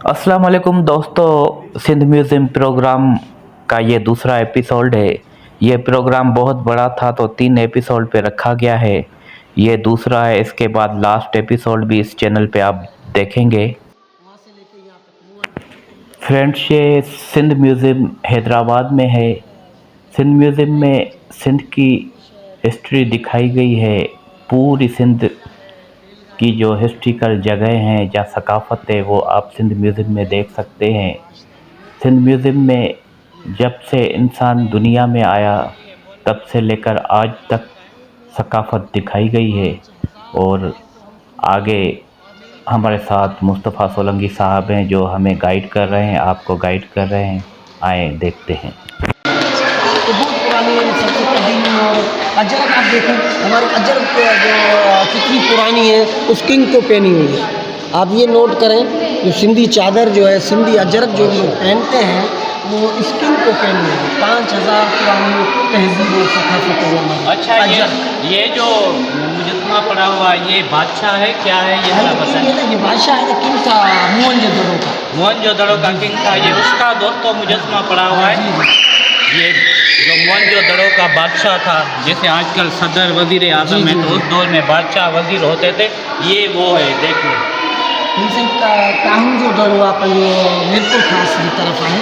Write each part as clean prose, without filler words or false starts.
अस्सलाम वालेकुम दोस्तों, सिंध म्यूज़ियम प्रोग्राम का ये दूसरा एपिसोड है। ये प्रोग्राम बहुत बड़ा था तो 3 एपिसोड पे रखा गया है। ये दूसरा है, इसके बाद लास्ट एपिसोड भी इस चैनल पे आप देखेंगे। फ्रेंड्स, ये सिंध म्यूज़ियम हैदराबाद में है। सिंध म्यूज़ियम में सिंध की हिस्ट्री दिखाई गई है। पूरी सिंध की जो हिस्ट्रिकल जगह हैं, जहाँ सकाफ़त है, वो आप सिंध म्यूज़ियम में देख सकते हैं। सिंध म्यूज़ियम में जब से इंसान दुनिया में आया तब से लेकर आज तक सकाफ़त दिखाई गई है। और आगे हमारे साथ मुस्तफ़ा सोलंकी साहब हैं जो हमें गाइड कर रहे हैं, आपको गाइड कर रहे हैं। आए देखते हैं। तो बहुत पुरानी सबसे कदीम और अजरक आप देखें, हमारी अजरक जो कितनी पुरानी है, उस किंग को पहनी हुई है। आप ये नोट करें, जो सिंधी चादर जो है, सिंधी अजरक जो लोग पहनते हैं, वो इस किंग को पहनी हुई है। 5000 पुरानी तहजीब और सकाफत है हमारी। अच्छा, ये जो मुजस्समा पड़ा हुआ ये बादशाह है, क्या है ये थोड़ा बताएं। ये बादशाह है, किंग था मोहनजोदड़ो का। मोहनजोदड़ो का किंग था ये, उसका दोस्तों मुजस्समा पड़ा हुआ है। ये जो मोहनजोदड़ो का बादशाह था, जैसे आजकल सदर वज़ीर आज़म है, तो उस दौर में बादशाह वज़ीर होते थे। ये वो है, देखिए इनसे काहू जो दड़ो आप मीरपुर खास की तरफ है।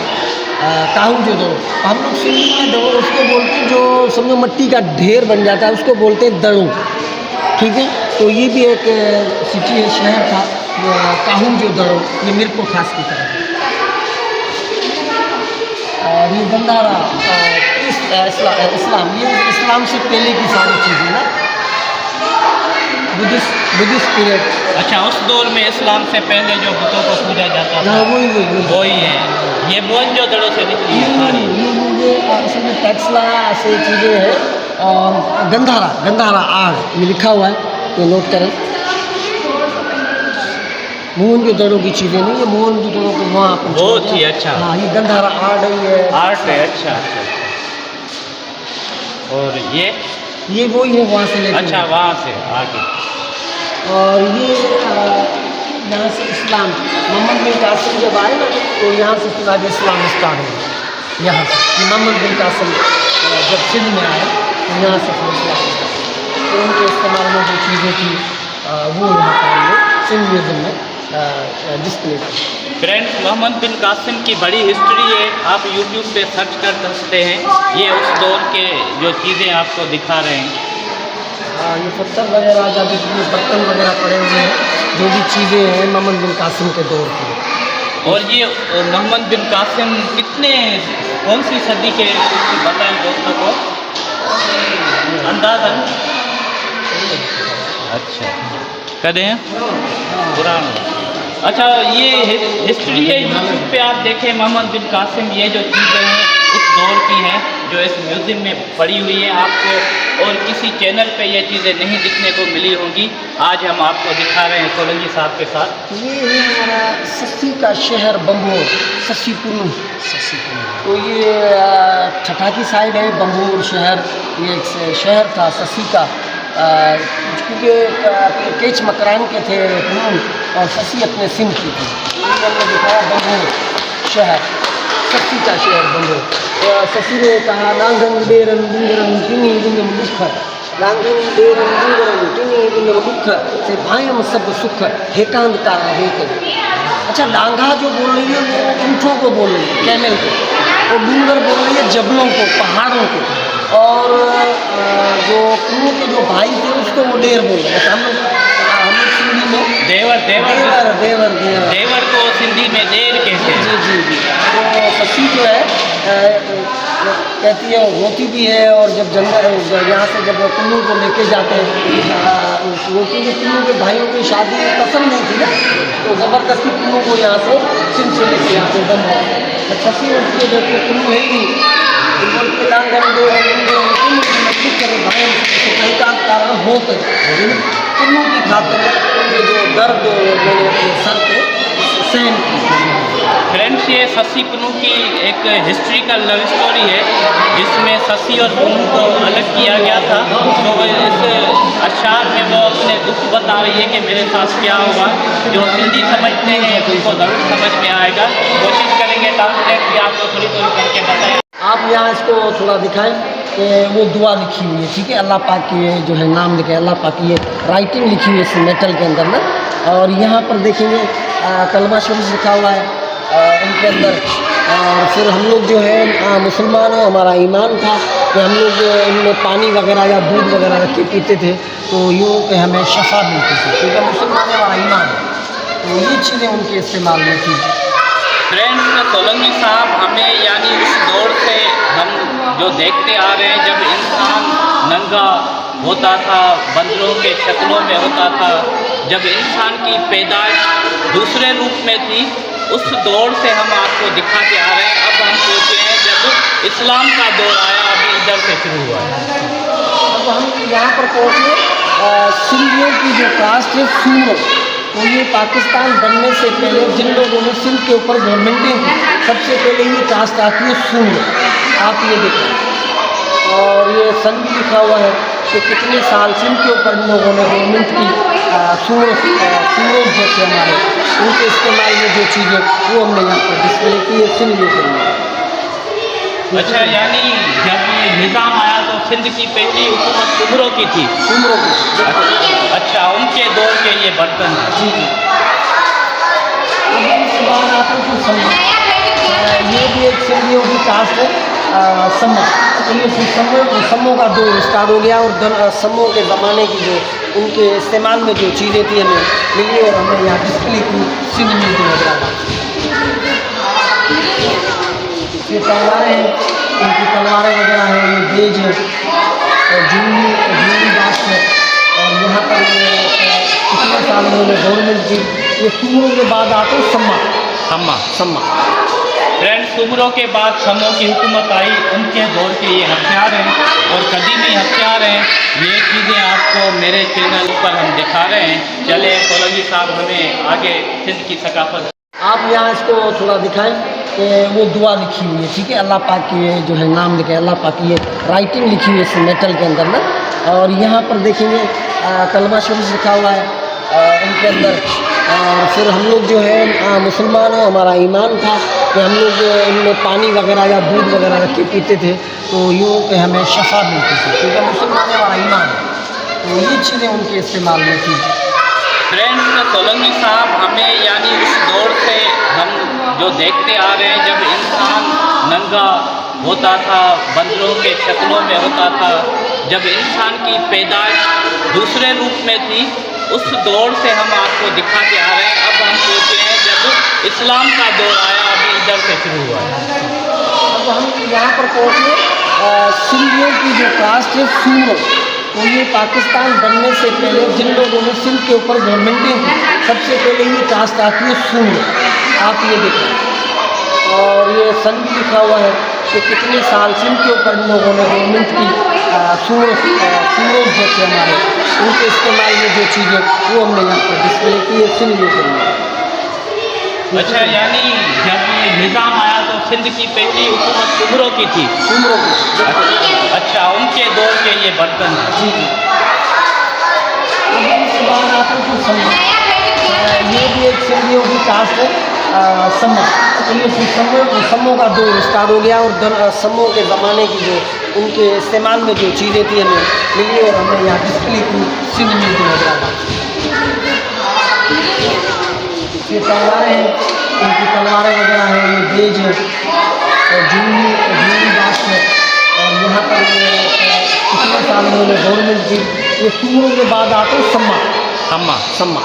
काहू जो दड़ो हम लोग सिंधी में दड़ो उसको बोलते हैं, जो समझो मिट्टी का ढेर बन जाता है, उसको बोलते हैं दड़ो। ठीक है, तो ये भी एक सिटी है, शहर था काहू जो दड़ो, ये मीरपुर खास की तरफ है। और ये गंधारा इस्लाम, ये इस्लाम से पहले की सारी चीज़ें ना, बुद्धिस्ट पीरियड। अच्छा, उस दौर में इस्लाम से पहले जो बुतों को पूजा जाता था, वही है। ये मोहनजोदड़ो से निकली है सारी। ये असल में टैक्सला ऐसे चीज़ें हैं। और गंधारा आग ये लिखा हुआ है, तो नोट करें। मोहनजोदड़ो की चीज़ें नहीं, ये मोहनजोदड़ो को वहाँ पर बहुत ही अच्छा। हाँ, ये गंधारा आर्ट है। अच्छा। और ये वही है, वहाँ से लेके। अच्छा, वहाँ से आगे। और ये यहाँ से इस्लाम मोहम्मद बिन कासिम जब आए ना, तो यहाँ से फिर आगे इस्लाम स्टार्ट हुआ। यहाँ से मोहम्मद बिन कासिम जब सिंध में आए, तो यहाँ से फिर इस्लाम स्टार्ट। तो उनके इस्तेमाल में जो चीज़ें थी वो यहाँ पर हमने सिंध म्यूज़ियम में डिस्प्ले की। फ्रेंड्स, मोहम्मद बिन कासिम की बड़ी हिस्ट्री है, आप यूट्यूब पे सर्च कर सकते हैं। ये उस दौर के जो चीज़ें आपको दिखा रहे हैं। ये पत्थर वगैरह, जब ये बर्तन वगैरह पड़े हुए हैं, जो भी चीज़ें हैं मोहम्मद बिन कासिम के दौर की। और ये मोहम्मद बिन कासिम कौन सी सदी के बताएं दोस्तों को अंदाज़न? अच्छा, कदे हैं पुराना। अच्छा, ये हिस्ट्री है, यूट्यूब पे आप देखें मोहम्मद बिन कासिम, ये जो चीज़ें हैं उस दौर की हैं जो इस म्यूज़ियम में पड़ी हुई है। आपको और किसी चैनल पे ये चीज़ें नहीं दिखने को मिली होंगी। आज हम आपको दिखा रहे हैं सोलंकी साहब के साथ। ये है हमारा सस्सी का शहर बम्बोर, सस्सी पुनू। तो ये ठठा की साइड है बम्बोर शहर। ये एक शहर था सस्सी का, क्योंकि केच मकरान के थे पुनू और सस्सी अपने सिंध की थी। हमने दिखाया बम्बोर शहर, सस्सी का शहर बम्बोर। सस्सी ने कहा नांगन बेरन डूंगरन टिनी बिंगम दुख, नांगन बेरन डूंगरन टिनी बिंगम दुख से भायम सब सुख हेकांद तारा हेक। अच्छा, डांगा जो बोल रही है वो ऊँटों को बोल रही है, कैमल को, और डूंगर बोल रही है जबलों को, पहाड़ों को। और जो कुनू के जो भाई थे उसको वो डेर बोल रहे हैं। हम लोग सिंधी में देवर को सिंधी में देर कहते हैं। जी। तो सस्सी जो है कहती है, वो होती भी है। और जब जंगल यहाँ से जब कुल्लू को लेके जाते हैं, वो क्योंकि कुल्लू के भाइयों की शादी पसंद नहीं थी ना, तो ज़बरदस्ती कुल्लू को यहाँ से सिंध से लेके जाते हैं। सस्सी उठती है, जबकि कुल्लू है ही कारण होते कुल्लू की खातिर ये जो दर्द मैंने अपने सर पे सहन किया। फ्रेंड्स, ये ससी पुन्नू की एक हिस्ट्रिकल लव स्टोरी है जिसमें ससी और पुन्नू को अलग किया गया था। तो इस अशार में वो अपने दुख बता रही है कि मेरे साथ क्या हुआ। जो हिंदी समझते हैं उनको ज़रूर समझ में आएगा। कोशिश करेंगे ट्रांसलेट भी आपको थोड़ी थोड़ी करके बताएं। आप यहाँ इसको थोड़ा दिखाएं कि वो दुआ लिखी हुई है, ठीक है, अल्लाह पाक की जो है नाम लिखे अल्लाह पाक की, ये राइटिंग लिखी हुई है इस मेटल के अंदर ना। और यहाँ पर देखेंगे कलमा शरीफ लिखा हुआ है इनके अंदर। और फिर हम लोग जो है मुसलमान हैं, हमारा ईमान था कि हम लोग इनमें पानी वगैरह या दूध वगैरह रख के पीते थे तो यूँ कि हमें शफा मिलती थी, क्योंकि मुसलमान हमारा ईमान है। तो ये चीज़ें उनके इस्तेमाल में थी। फ्रेंड्स, सोलंकी साहब हमें यानी उस दौर से हम जो देखते आ रहे हैं जब इंसान नंगा होता था, बंदरों के शक्लों में होता था, जब इंसान की पैदाइश दूसरे रूप में थी, उस दौर से हम आपको दिखाते आ रहे हैं। अब हम सोच रहे हैं जब इस्लाम का दौर आया, अभी इधर से शुरू हुआ है। अब हम यहाँ पर पहुँचे सिंधियों की जो कास्ट है सूर, तो ये पाकिस्तान बनने से पहले जिन लोगों ने सिंध के ऊपर गवर्नमेंटें की, सबसे पहले ये कास्ट आती है सूर। आप ये देखें और ये सन भी लिखा हुआ है कि कितने साल सिंध के ऊपर इन लोगों ने गवर्नमेंट की। सूरोज जैसे हमारे उनके इस्तेमाल में जो चीज़ें वो हमने यहाँ पर डिस्प्ले की है सिंध में। अच्छा, यानी जब ये निज़ाम आया तो सिंध की पहली हुकूमत सुमरों की थी। सुमरों की। अच्छा, उनके दौर के ये बर्तन। जी जी। इसके बाद आते हैं फिर सम्मा। ये भी एक सिंधियों की कास्ट है सम्मा। तो ये फिर सम्मों का दौर स्टार्ट हो गया और सम्मों के ज़माने की जो उनके इस्तेमाल में जो चीज़ें थी हमें मिली और हमने यहाँ डिस्प्ले की सिंध में जो है। ये तलवारें हैं, इनकी तलवारें वगैरह हैं, ये बेज है और जूनी बात है। और यहाँ पर कितने साल उन्होंने गवर्नमेंट की। ये सूमरों के बाद आते हैं सम्मा। फ्रेंड्स, सुमरों के बाद समों की हुकूमत आई, उनके दौर के ये हथियार हैं और कदीमी हथियार हैं। ये चीज़ें आपको मेरे चैनल पर हम दिखा रहे हैं। चले सोलंकी साहब हमें आगे सिंध की सकाफत। आप यहाँ इसको थोड़ा दिखाएं कि वो दुआ लिखी हुई है, ठीक है, अल्लाह पाक की जो है नाम लिखे अल्लाह पाक की, ये राइटिंग लिखी हुई है इस मेटल के अंदर ना। और यहाँ पर देखेंगे कलमा शरीफ लिखा हुआ है इनके अंदर। और फिर हम लोग जो है मुसलमान हैं, हमारा ईमान था कि हम लोग इनमें पानी वगैरह या दूध वगैरह रख के पीते थे तो यूँ कि हमें शफा मिलती थी, क्योंकि मुसलमान हमारा ईमान है। तो ये चीज़ें उनके इस्तेमाल में थी। फ्रेंड्स, सोलंकी साहब हमें यानी उस दौर से हम जो देखते आ रहे हैं जब इंसान नंगा होता था, बंदरों के शक्लों में होता था, जब इंसान की पैदाइश दूसरे रूप में थी, उस दौर से हम आपको दिखाते आ रहे हैं। अब हम सोच रहे हैं जब इस्लाम का दौर आया, अभी इधर से शुरू हुआ है। अब हम यहाँ पर पहुँचे सिंधियों की जो कास्ट है सूर, तो ये पाकिस्तान बनने से पहले जिन लोगों ने सिंध के ऊपर गवर्नमेंटें की, सबसे पहले ये कास्ट आती है सूर। आप ये देखें और ये सन भी लिखा हुआ है कि कितने साल सिंध के ऊपर इन लोगों ने गवर्नमेंट की। सूरोज जैसे हमारे उनके इस्तेमाल में जो चीज़ें वो हमने यहाँ पर डिस्प्ले की है सिंध में। अच्छा, यानी जब ये निज़ाम आया तो सिंध की पहली हुकूमत सुमरों की थी। सूमरों की। अच्छा, उनके दौर के ये बर्तन। जी जी। इसके बाद आते हैं फिर सम्मा। ये भी एक सिंधियों की कास्ट है सम्मा। तो ये फिर सम्मों का दौर स्टार्ट हो गया और सम्मों के ज़माने की जो उनके इस्तेमाल में जो चीज़ें थी हमें मिली और हमने यहाँ डिस्प्ले की सिंध में जो है। ये तलवारें हैं, इनकी तलवारें वगैरह हैं, ये बेज है और जूनी बात है। और यहाँ पर कितने साल उन्होंने गवर्नमेंट की। ये सूमरों के बाद आते हैं सम्मा।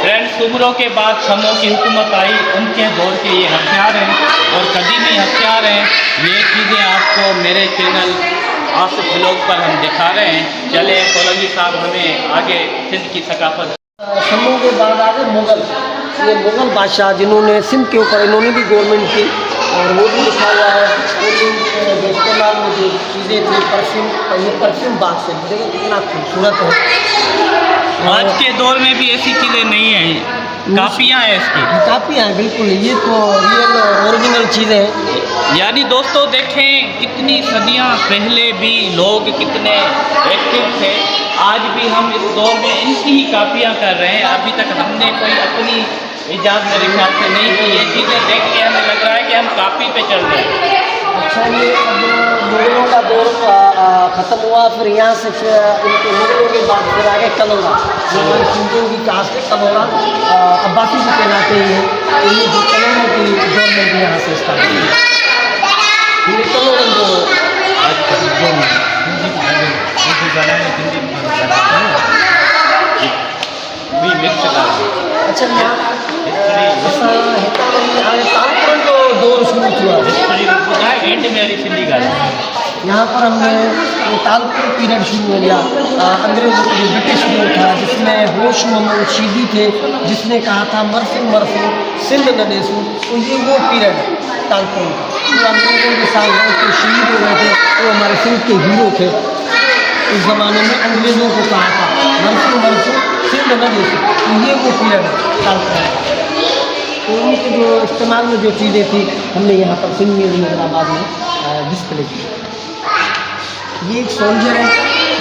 फ्रेंड्स, सुमरों के बाद समों की हुकूमत आई, उनके दौर के ये हथियार हैं और कदीमी हथियार हैं। ये चीज़ें आपको मेरे चैनल आसिफ व्लॉग पर हम दिखा रहे हैं। चले सोलंकी साहब हमें आगे सिंध की सकाफत। सम्मों के बाद आ गए मुग़ल। ये मुग़ल बादशाह जिन्होंने सिंध के ऊपर इन्होंने भी गवर्नमेंट की और वो भी लिखा हुआ है। वो इस्तेमाल में जो चीज़ें थी परफ्यूम बाग से देखिए कितना खूबसूरत है। आज के दौर में भी ऐसी चीज़ें नहीं हैं। कापियाँ हैं इसकी। कापियाँ हैं बिल्कुल, ये तो रियल ओरिजिनल चीज़ें हैं। यानी दोस्तों देखें कितनी सदियां पहले भी लोग कितने एक्टिव थे, आज भी हम इस दौर में इनकी ही कापियाँ कर रहे हैं। अभी तक हमने कोई अपनी इजाज़त मेरे ख्याल से नहीं की। ये चीज़ें देख के हमें लग रहा है कि हम कापी पे चल रहे हैं। अच्छा, ये अब मुगलों का दौर ख़त्म हुआ, फिर यहाँ से फिर इनके मुगलों के बाद फिर आगे कलोरा, जो हमारे सिंधुओं की कास्ट है कलोरा, अब्बासी भी कहलाते हैं। तो ये जो कलोरों की गवर्नमेंट यहाँ से स्टार्ट हुई, ये कलोरन जो अच्छा तालपुरन जो दौर शुरू हुआ एंड मेरी सिंधी यहाँ पर हमने तालपुर पीरियड शुरू हो गया, अंग्रेज़ों का जो ब्रिटिश रूल था, जिसमें होश मोहम्मद शीदी थे, जिसने कहा था मरफू मरफू सिंध न देसू। तो ये वो पीरियड है तालपुर का, जो अंग्रेज़ों के साथ जो शहीद हो गए थे वो हमारे सिंध के हीरो थे। उस ज़माने में अंग्रेज़ों को कहा था मरफू मरफू सिंध न देसू। तो ये वो पीरियड है तालपुर का। तो उनके जो इस्तेमाल में जो चीज़ें थी हमने यहाँ पर सिंध म्यूज़ियम हैदराबाद में डिस्प्ले की। ये एक सोल्जर है,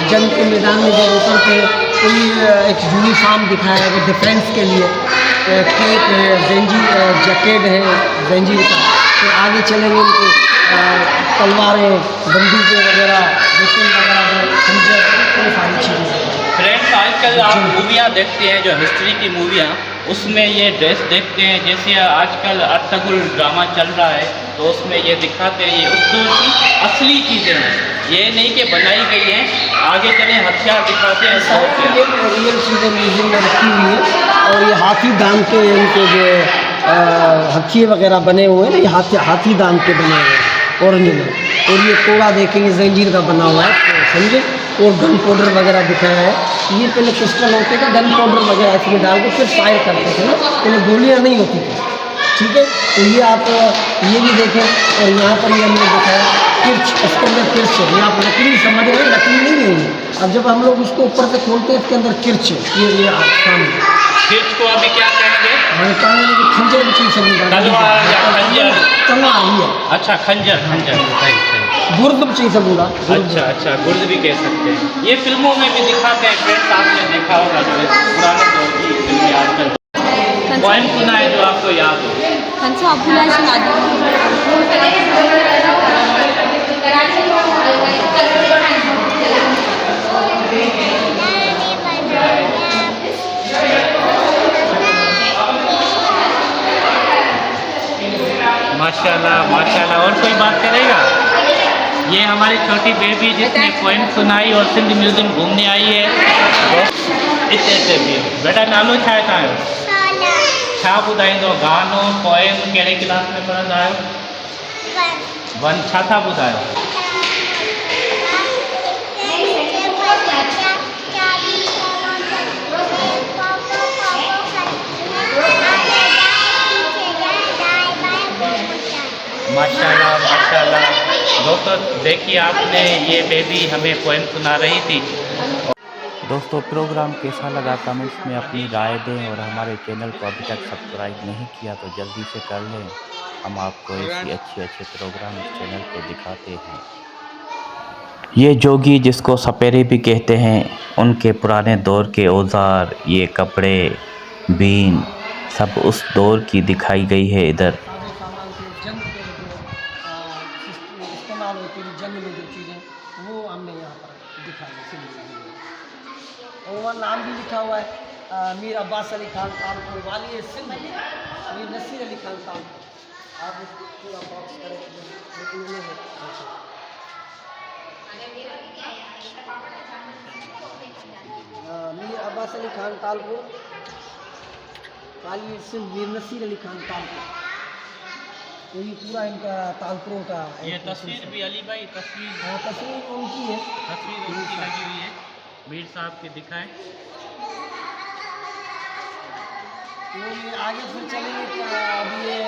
जंग के मैदान में जब उतरते तो ये एक यूनिफॉर्म दिखाया है डिफेंस के लिए, केप है, जंजीर जैकेट है जंजीर का। फिर आगे चलेंगे उनके तलवारें, बंदूकें वगैरह, वेपन वगैरह, खंजर, ये सारी चीज़ें। फ्रेंड्स आजकल आप मूवियाँ देखते हैं, जो हिस्ट्री की मूवियाँ, उसमें ये ड्रेस देखते हैं। जैसे आजकल अट्टगुल ड्रामा चल रहा है तो उसमें ये दिखाते हैं, ये उस दौर की असली चीज़ें हैं, ये नहीं कि बनाई गई हैं। आगे चले हथियार दिखाते हैं, सारी ये रियल चीज़ें म्यूज़ियम में रखी हुई है। और ये हाथी दाम के इनके जो हथिये वगैरह बने हुए हैं ना, ये हाथी दाम के बने हुए हैं ओरिजिनल। और ये कोड़ा देखेंगे जंजीर का बना हुआ है, तो समझे। और गन पाउडर वगैरह दिखाया है। ये पहले पिस्टल होते थे, गन पाउडर वगैरह इसमें डाल के फिर फायर करते थे ना, पहले गोलियाँ नहीं होती थी, ठीक है। तो ये आप ये भी देखें। और यहाँ पर ये हमने दिखाया किर्च, इसके अंदर किर्च है। ये आप लकड़ी समझ रहे हैं, लकड़ी नहीं है ये। अब जब हम लोग उसको ऊपर से खोलते हैं इसके अंदर किर्च है, ये आप सामने। किर्च को अभी क्या कहेंगे? हमें कहेंगे कि खंजर भी चीज़ समझ तलवार या खंजर? तलवार ही है। अच्छा, खंजर, खंजर, सही सही। गुर्द भी चीज़ बोला। अच्छा अच्छा, गुर्द भी कह सकते हैं। ये फिल्मों में भी दिखाते हैं। फ्रेंड्स आपने देखा होगा जो पुराने दौर की फिल्में आजकल पोएम सुना है जो आपको याद हो? कंचा अभिलाष माशाल्लाह माशाल्लाह। और कोई बात करेगा? ये हमारी छोटी बेबी जिसने पोएम सुनाई और सिंध म्यूज़ियम घूमने आई है। इतने भी बेटा नालो छा है तव्हांजो? छा ॿुधाईंदो? गानो, पोएम, कहिड़े क्लास में पढ़ंदा आहियो? वन। छा था ॿुधायो? माशाल्लाह माशाल्लाह। दोस्तों देखिए आपने ये बेबी हमें पोएम सुना रही थी। दोस्तों प्रोग्राम कैसा लगा कमेंट्स में अपनी राय दें, और हमारे चैनल को अभी तक सब्सक्राइब नहीं किया तो जल्दी से कर लें। हम आपको ऐसी अच्छे प्रोग्राम इस चैनल पे दिखाते हैं। ये जोगी जिसको सपेरे भी कहते हैं, उनके पुराने दौर के औजार, ये कपड़े, बीन, सब उस दौर की दिखाई गई है इधर। जंग के जो इस्तेमाल होती थी, जंग में जो चीज़ें, वो हमने यहाँ पर दिखाई है। और वहाँ नाम भी लिखा हुआ है, मीर अब्बास अली खान तालपुर वाली सिंध, मीर नसीर अली खान तालपुर। आप इसको पूरा बॉक्स करें लेकिन ये है मीर अब्बास अली खान तालपुर वाली सिंध, मीर नसीर अली खान तालपुर। तो ये पूरा इनका तालपुरों का ये तस्वीर भी अली भाई तस्वीर? हाँ, तस्वीर उनकी है, तस्वीर उनकी लगी हुई है। मीर साहब के दिखाएं। तो ये आगे फिर चलेंगे कि अब ये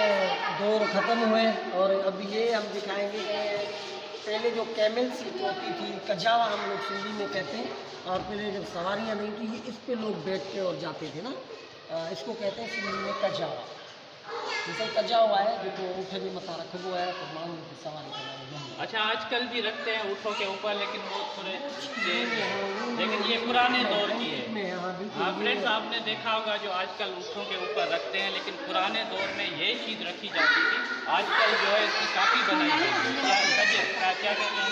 दौर ख़त्म हुए और अब ये हम दिखाएंगे कि पहले जो कैमल सीट होती थी, कजावा हम लोग सिंधी में कहते हैं, और पहले जब सवारियाँ नहीं थी, ये इस पे लोग बैठ के और जाते थे ना, इसको कहते हैं सिंधी में कजावा। जैसे कजा हुआ है जो ऊँट में मथा रखो हुआ है तो मांग की सवारी करना। अच्छा, आजकल भी रखते हैं ऊँटों के ऊपर, लेकिन वो थोड़े लेकिन ये पुराने दौर की है। हाँ फ्रेंड्स, आपने देखा होगा जो आजकल ऊँटों के ऊपर रखते हैं, लेकिन पुराने दौर में ये चीज़ रखी जाती थी। आजकल जो है इसकी काफ़ी बनाई गई है। क्या कहते हैं?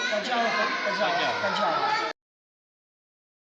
कजा